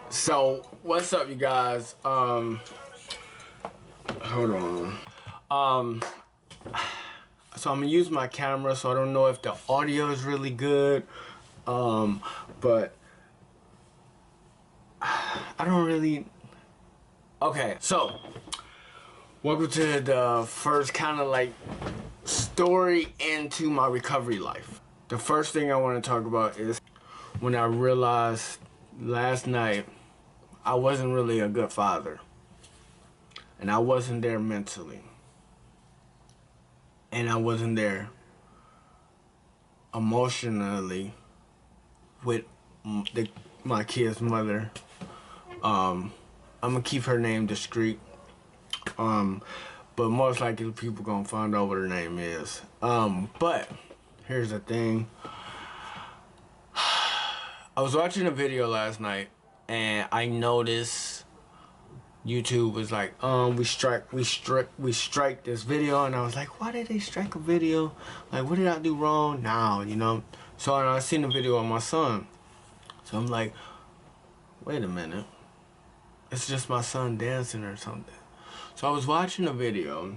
So what's up, you guys? Hold on. So I'm gonna use my camera, so I don't know if the audio is really good. But I don't really. Okay, so welcome to the first kind of like story into my recovery life. The first thing I want to talk about is when I realized last night I wasn't really a good father. And I wasn't there mentally. And I wasn't there emotionally with my kid's mother. I'm gonna keep her name discreet. But most likely people gonna find out what her name is. But here's the thing. I was watching a video last night and I noticed YouTube was like, we strike this video, and I was like, why did they strike a video? Like, what did I do wrong? Now, you know. So I seen a video of my son. So I'm like, wait a minute. It's just my son dancing or something. So I was watching a video,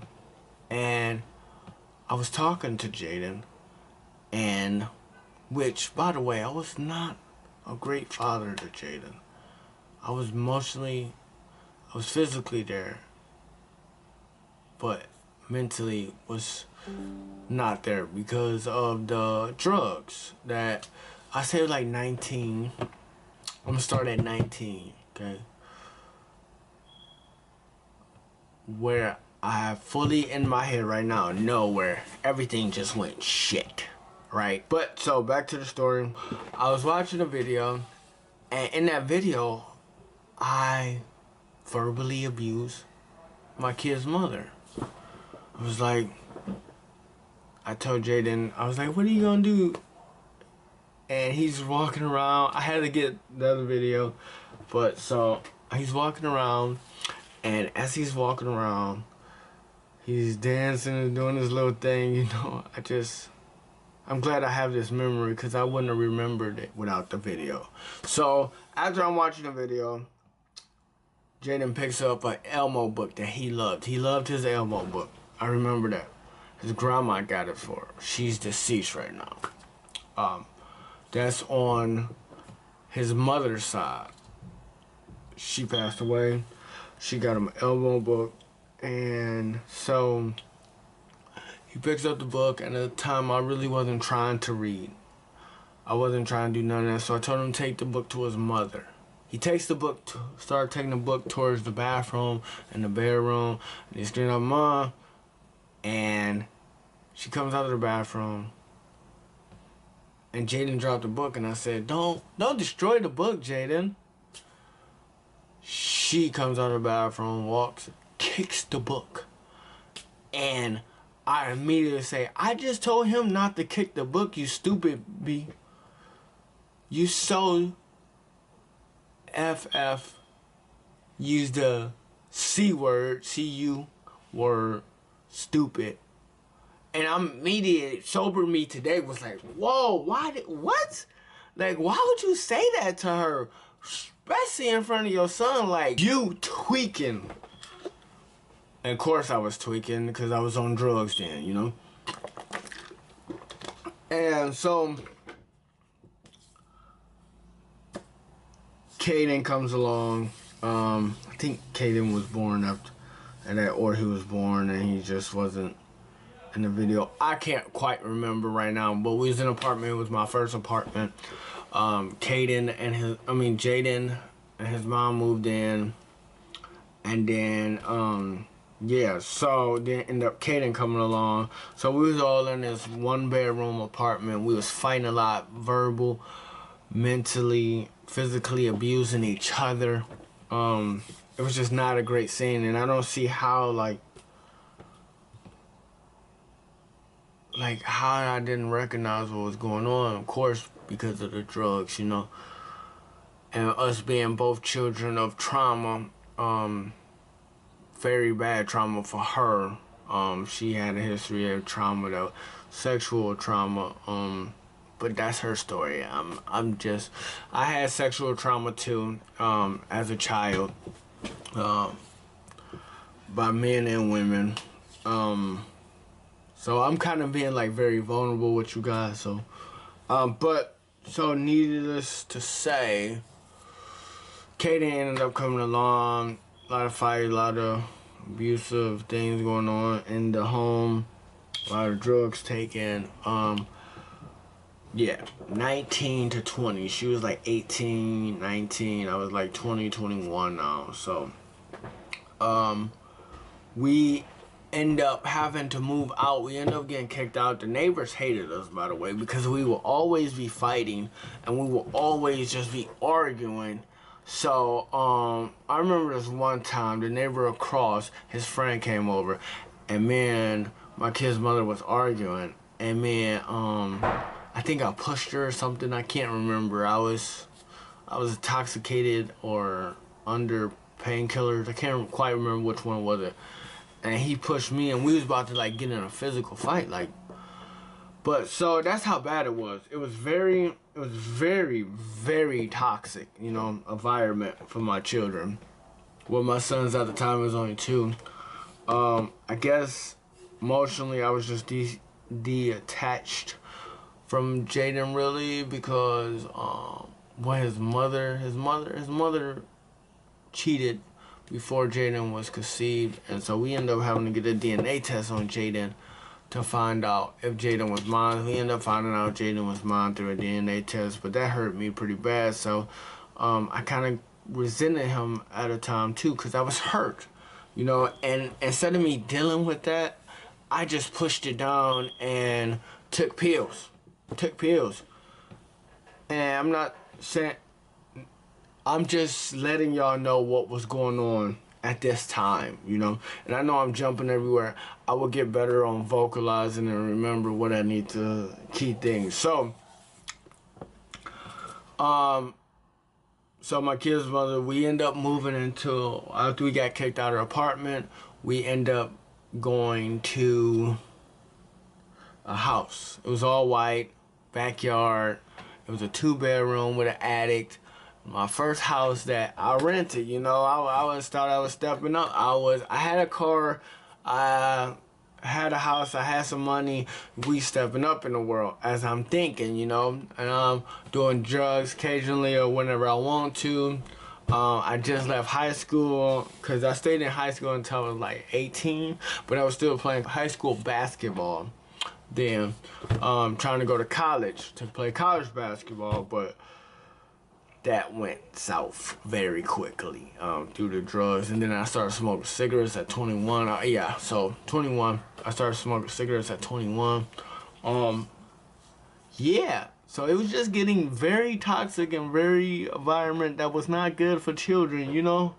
and I was talking to Jaden, and which, by the way, I was not a great father to Jaden. I was physically there, but mentally was not there because of the drugs that I say like 19. I'm gonna start at 19, okay? Where I have fully in my head right now know where everything just went shit, right? But so back to the story. I was watching a video, and in that video, I verbally abused my kid's mother. I was like, I told Jaden, I was like, what are you gonna do? And he's walking around. I had to get the other video, but so he's walking around, and as he's walking around, he's dancing and doing his little thing, you know. I'm glad I have this memory because I wouldn't have remembered it without the video. So after I'm watching the video, Jaden picks up an Elmo book that he loved. He loved his Elmo book. I remember that. His grandma got it for him. She's deceased right now. That's on his mother's side. She passed away. She got him an Elmo book. And so he picks up the book, and at the time I really wasn't trying to read. I wasn't trying to do none of that. So I told him to take the book to his mother. He takes the book, started taking the book towards the bathroom and the bedroom. And he's screaming out, Mom. And she comes out of the bathroom. And Jaden dropped the book, and I said, don't destroy the book, Jaden. She comes out of the bathroom, walks, kicks the book. And I immediately say, I just told him not to kick the book, you stupid B. You so FF used the C word, CU word, stupid. And I'm immediately, sober me today was like, whoa, what? Like, why would you say that to her? Especially in front of your son, like, you tweaking. And of course I was tweaking because I was on drugs then, you know? And so Jaden comes along. I think Jaden was born after that, or he was born and he just wasn't in the video. I can't quite remember right now, but we was in an apartment. It was my first apartment. Jaden and his mom moved in, and then yeah, so then ended up Jaden coming along. So we was all in this one bedroom apartment. We was fighting a lot, verbal, mentally, physically abusing each other. It was just not a great scene, and I don't see how like how I didn't recognize what was going on. Of course, because of the drugs, you know, and us being both children of trauma, very bad trauma for her. She had a history of trauma, though, sexual trauma, but that's her story. I had sexual trauma too, as a child, by men and women. So I'm kind of being like very vulnerable with you guys. So, so needless to say, Kaden ended up coming along. A lot of fight, a lot of abusive things going on in the home. A lot of drugs taken. Yeah, 19 to 20. She was like 18, 19. I was like 20, 21 now. So, we end up having to move out. We end up getting kicked out. The neighbors hated us, by the way, because we will always be fighting and we will always just be arguing. So, I remember this one time, the neighbor across, his friend came over, and man, my kid's mother was arguing, and man, I think I pushed her or something. I can't remember. I was intoxicated or under painkillers. I can't quite remember which one was it. And he pushed me, and we was about to like get in a physical fight, like. But so that's how bad it was. It was very, very toxic, you know, environment for my children. Well, my sons at the time was only 2. I guess emotionally I was just detached from Jaden, really, because well, his mother cheated before Jaden was conceived, and so we ended up having to get a DNA test on Jaden to find out if Jaden was mine. We ended up finding out Jaden was mine through a DNA test, but that hurt me pretty bad. So I kind of resented him at a time too, because I was hurt, you know. And instead of me dealing with that, I just pushed it down and took pills. And I'm not saying, I'm just letting y'all know what was going on at this time, you know. And I know I'm jumping everywhere. I will get better on vocalizing and remember what I need to, key things. So, so my kid's mother, we end up moving into, after we got kicked out of our apartment, we end up going to a house. It was all white, backyard. It was a 2-bedroom with an attic. My first house that I rented, you know, I thought I was stepping up. I had a car, I had a house, I had some money. We stepping up in the world, as I'm thinking, you know, and I'm doing drugs occasionally or whenever I want to. I just left high school, because I stayed in high school until I was like 18, but I was still playing high school basketball then, trying to go to college to play college basketball, but that went south very quickly through the drugs. And then I started smoking cigarettes at 21. So 21, I started smoking cigarettes at 21. Yeah, so it was just getting very toxic and very environment that was not good for children, you know.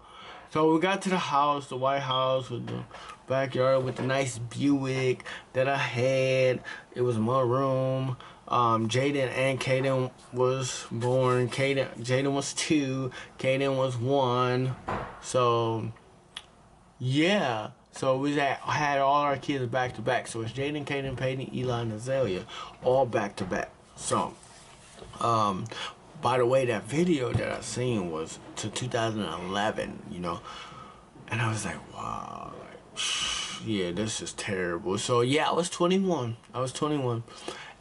So we got to the house, the White House with the backyard with the nice Buick that I had. It was my room. Jaden and Kaden was born. Jaden was 2. Kaden was 1. So, yeah. So we had all our kids back to back. So it's Jaden, Kaden, Peyton, Eli, and Azalea, all back to back. So, by the way, that video that I seen was to 2011, you know, and I was like, wow, like, yeah, this is terrible. So yeah, I was 21.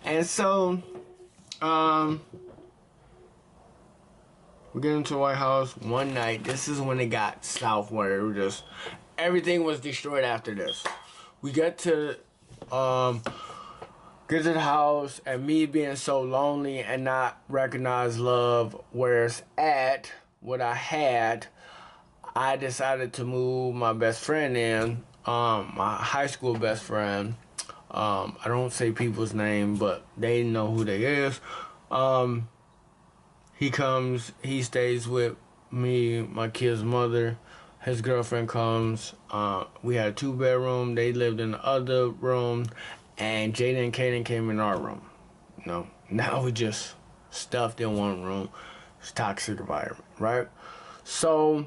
And so, we get into the White House one night. This is when it got south, where it was just, everything was destroyed after this. We get to the house, and me being so lonely and not recognize love where it's at, what I had, I decided to move my best friend in, my high school best friend. I don't say people's name, but they know who they is. He comes, he stays with me, my kid's mother. His girlfriend comes. We had a 2-bedroom. They lived in the other room. And Jaden and Kaden came in our room. You know, now we just stuffed in one room. It's a toxic environment, right? So,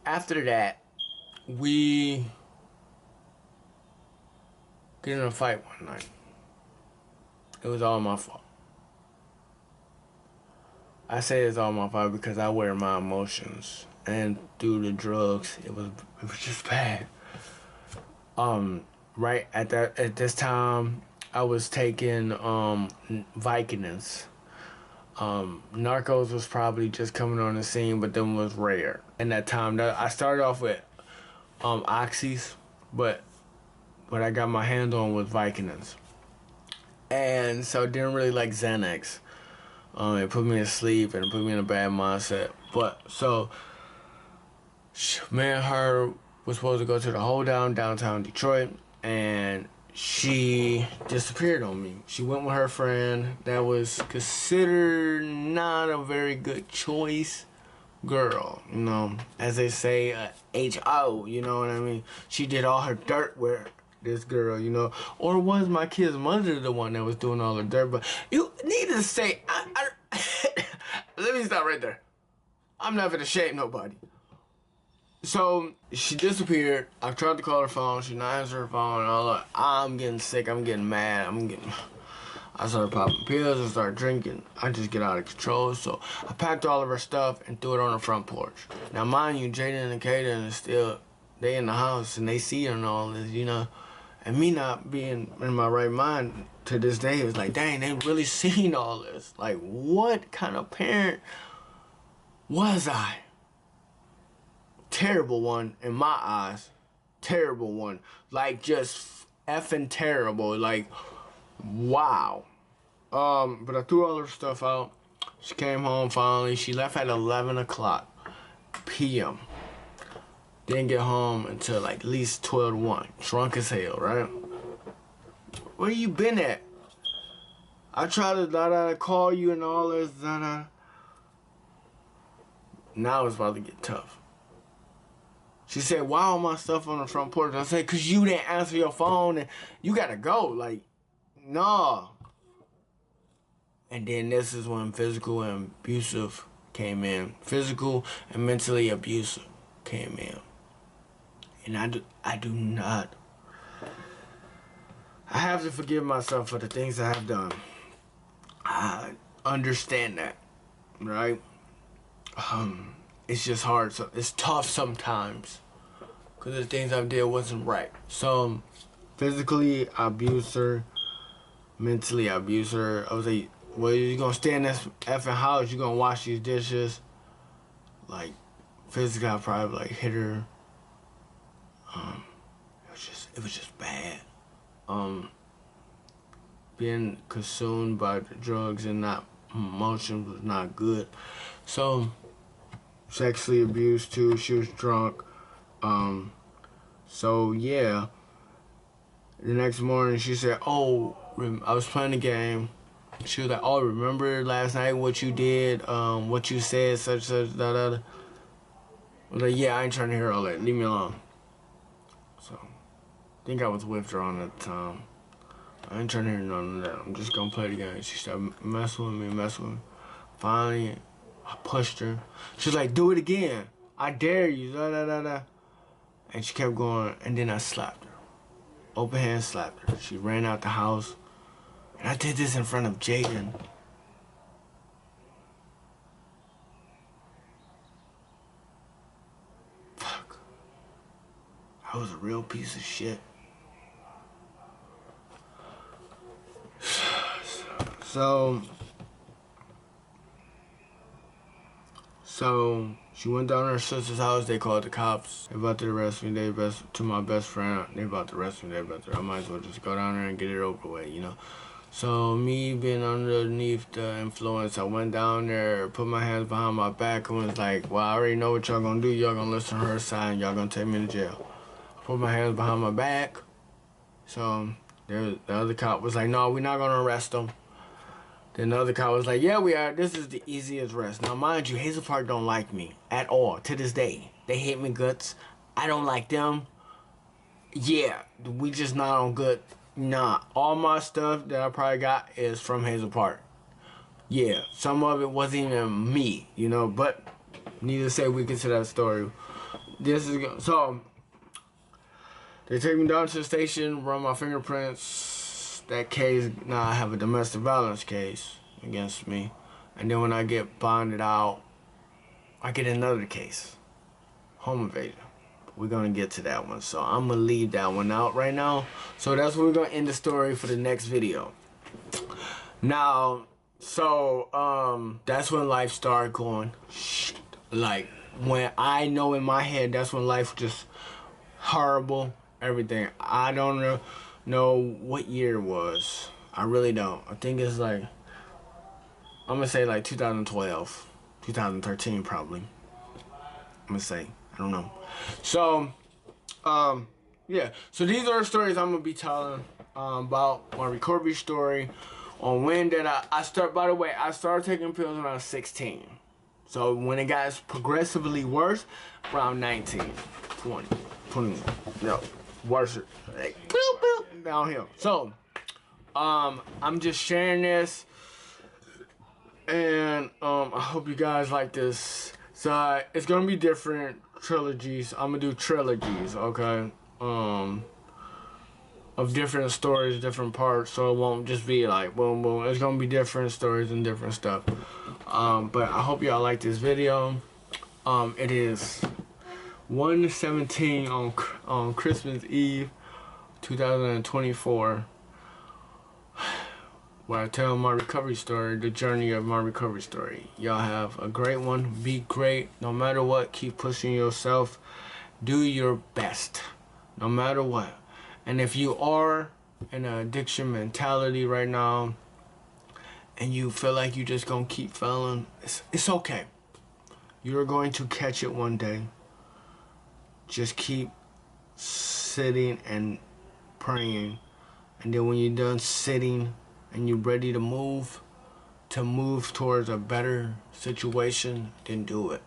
after that, we get in a fight one night. It was all my fault. I say it's all my fault because I wear my emotions, and through the drugs, it was just bad. Right at this time, I was taking Vicodins. Narcos was probably just coming on the scene, but them was rare. In that time, I started off with oxys, but what I got my hand on was Vicodins, and so didn't really like Xanax. It put me to sleep and put me in a bad mindset. But so, me and her was supposed to go to the hold down downtown Detroit, and she disappeared on me. She went with her friend that was considered not a very good choice girl, you know, as they say, H.O., you know what I mean? She did all her dirt with this girl, you know, or was my kid's mother the one that was doing all the dirt? But you need to say, let me stop right there. I'm not gonna shame nobody. So she disappeared. I tried to call her phone. She not answering her phone. I'm getting sick. I'm getting mad. I started popping pills. I started drinking. I just get out of control. So I packed all of her stuff and threw it on the front porch. Now, mind you, Jaden and Jaden is still, they in the house and they see her and all this, you know. And me not being in my right mind to this day, it was like, dang, they really seen all this. Like, what kind of parent was I? Terrible one in my eyes. Terrible one. Like, just effing terrible. Like, wow. But I threw all her stuff out. She came home finally. She left at 11 o'clock p.m. Didn't get home until like at least 12:01. Drunk as hell, right? Where you been at? I tried to call you and all this. Now it's about to get tough. She said, why all my stuff on the front porch? I said, cause you didn't answer your phone and you gotta go. Like, nah. And then this is when physical and abusive came in. Physical and mentally abusive came in. And I do not. I have to forgive myself for the things I have done. I understand that, right? It's just hard. So it's tough sometimes because the things I did wasn't right. So physically I abused her, mentally I abused her. I was like, well, you gonna stay in this effing house? You gonna wash these dishes? Like, physically I probably like hit her. It was just bad. Being consumed by the drugs and not emotions was not good. So sexually abused too. She was drunk. So yeah. The next morning she said, oh, I was playing a game. She was like, oh, remember last night what you did, what you said, such, da. I was like, yeah, I ain't trying to hear all that. Leave me alone. So, I think I was withdrawn at the time. I ain't trying to hear none of that. I'm just gonna play the game. She started messing with me. Finally, I pushed her. She's like, do it again. I dare you, da. And she kept going, and then I slapped her. Open hand slapped her. She ran out the house. And I did this in front of Jaden. Fuck. I was a real piece of shit. So she went down to her sister's house. They called the cops. They about to arrest me. To my best friend. They about to arrest me. I might as well just go down there and get it over with, you know. So me being underneath the influence, I went down there, put my hands behind my back, and was like, well, I already know what y'all gonna do. Y'all gonna listen to her side, and y'all gonna take me to jail. I put my hands behind my back. So the other cop was like, no, we're not gonna arrest him. Then the other cop was like, yeah, we are. This is the easiest arrest. Now, mind you, Hazel Park don't like me at all to this day. They hate me guts. I don't like them. Yeah, we just not on good. Nah, all my stuff that I probably got is from Hazel Park. Yeah, some of it wasn't even me, you know, but needless to say, we get to that story. So they take me down to the station, run my fingerprints. that case, now I have a domestic violence case against me. And then when I get bonded out, I get another case, home invasion. We're gonna get to that one, so I'm gonna leave that one out right now. So that's where we're gonna end the story for the next video. Now, so that's when life started going shit. Like, when I know in my head, that's when life just horrible, everything. I don't know what year it was. I really don't. I think it's like, I'm gonna say like 2012, 2013 probably. I'm gonna say, I don't know. So, yeah. So these are the stories I'm gonna be telling about my recovery story. On when did I start? By the way, I started taking pills when I was 16. So when it got progressively worse, around 19, 20, 21. No, worse. Like, boop, boop, downhill. So, I'm just sharing this, and I hope you guys like this. So it's gonna be different trilogies. I'm gonna do trilogies, okay? Of different stories, different parts, so it won't just be like boom boom. It's gonna be different stories and different stuff. But I hope y'all like this video. It is 1:17 on Christmas Eve 2024, where I tell my recovery story, the journey of my recovery story. Y'all have a great one. Be great no matter what. Keep pushing yourself. Do your best no matter what. And if you are in an addiction mentality right now and you feel like you just gonna keep failing, it's okay. You're going to catch it one day. Just keep sitting and praying. And then when you're done sitting and you're ready to move towards a better situation, then do it.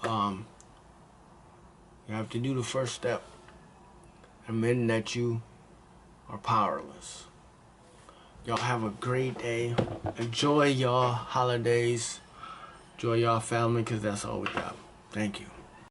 You have to do the first step. Admitting that you are powerless. Y'all have a great day. Enjoy y'all holidays. Enjoy y'all family, because that's all we got. Thank you.